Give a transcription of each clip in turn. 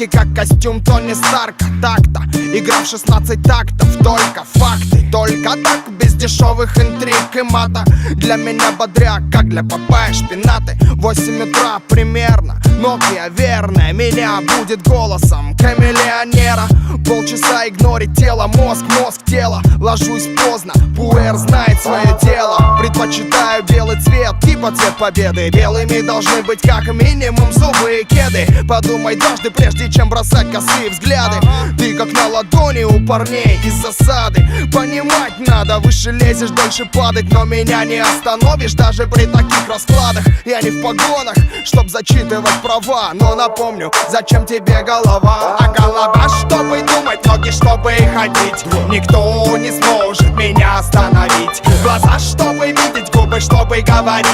Руки как костюм Тони Старка. Так-то, игра в 16 тактов. Только факты, только так, без дешевых интриг и мата. Для меня бодряк, как для Папайи шпинаты. 8 утра примерно, Nokia верная меня будет голосом камелеонера. Полчаса игнорить тело, мозг, тело. Ложусь поздно, пуэр знает свое дело. Предпочитаю белый цвет, типа цвет победы. Белыми должны быть как минимум зубы и кеды. Подумай дважды, прежде чем бросать косые взгляды. Ты как на ладони у парней из засады. Понимать надо, выше лезешь, дольше падать. Но меня не остановишь даже при таких раскладах. Я не в погонах, чтоб зачитывать права. Но напомню, зачем тебе голова? А голова, чтобы думать, ноги, чтобы ходить. Никто не сможет меня остановить. Глаза, чтобы видеть, губы, чтобы говорить.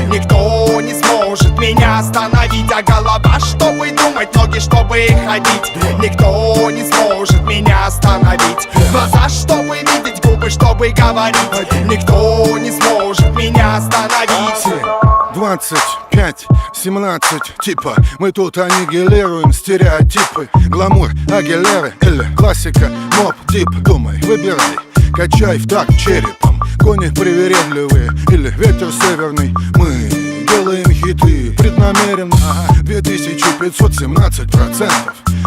Никто не сможет меня остановить. А голова, чтобы думать, ноги, чтобы ходить. Никто не сможет меня остановить. Глаза, чтобы видеть, губы, чтобы говорить. Никто не сможет меня остановить. 25, 17, типа мы тут аннигилируем стереотипы. Гламур, Агилеры или классика, моп-тип. Думай, выбирай, качай в такт черепом. Кони привередливые или ветер северный. Мы делаем хиты преднамеренно. 2517%.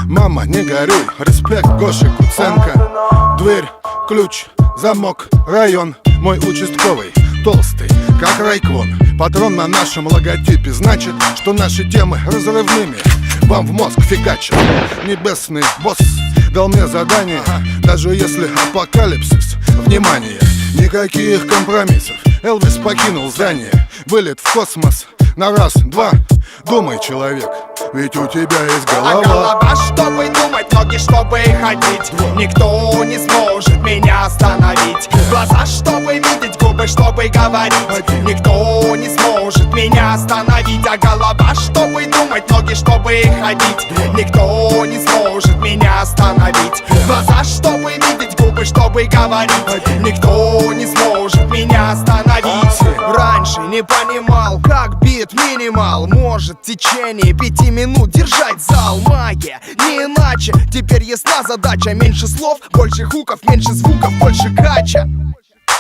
Мама, не горюй, респект Гоши Куценко. Дверь, ключ, замок, район. Мой участковый, толстый, как райкон. Патрон на нашем логотипе. Значит, что наши темы разрывными вам в мозг фигачат. Небесный босс дал мне задание. Даже если апокалипсис, внимание, никаких компромиссов. Элвис покинул здание. Вылет в космос на раз, два. Думай, человек, ведь у тебя есть голова. А голова, чтобы думать, ноги, чтобы ходить. Никто не сможет меня остановить. Глаза, чтобы видеть, губы, чтобы говорить. Никто не сможет меня остановить. А голова, чтобы думать, ноги, чтобы ходить. Никто не сможет меня остановить. Глаза, чтобы видеть, губы, чтобы говорить. Никто не сможет меня остановить. Раньше не понимал, как бит минимал может в течение 5 минут держать зал. Магия, не иначе. Теперь ясна задача. Меньше слов, больше хуков, меньше звуков, больше кача.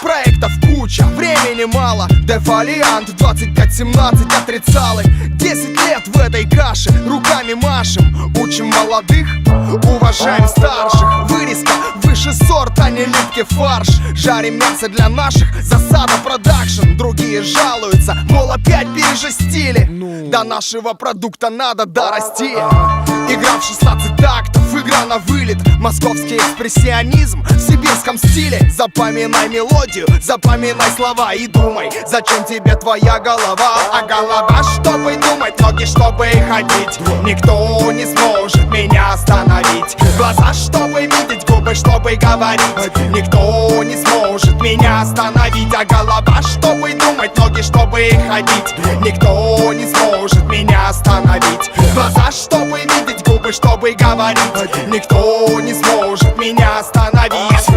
Проектов куча, времени мало. Дефолиант 25-17 отрицалы. 10 лет в этой каше, руками машем. Учим молодых, уважаем старших. Вырезка выше сорт, а не липкий фарш. Жарим мясо для наших, засада продакшн. Другие жалуются, мол, опять пережестили. До нашего продукта надо дорасти. Игра в 16 тактов, игра на вылет. Московский экспрессионизм в сибирском стиле. Запоминай мелодию, запоминай слова и думай, зачем тебе твоя голова. А голова, чтобы думать, ноги, чтобы ходить. Никто не сможет меня остановить. Глаза, чтобы видеть, губы, чтобы говорить. Никто не сможет меня остановить. А голова, чтобы думать, ноги, чтобы ходить. Никто не сможет меня остановить. Глаза, чтобы видеть, губы, чтобы говорить. Никто не сможет меня остановить.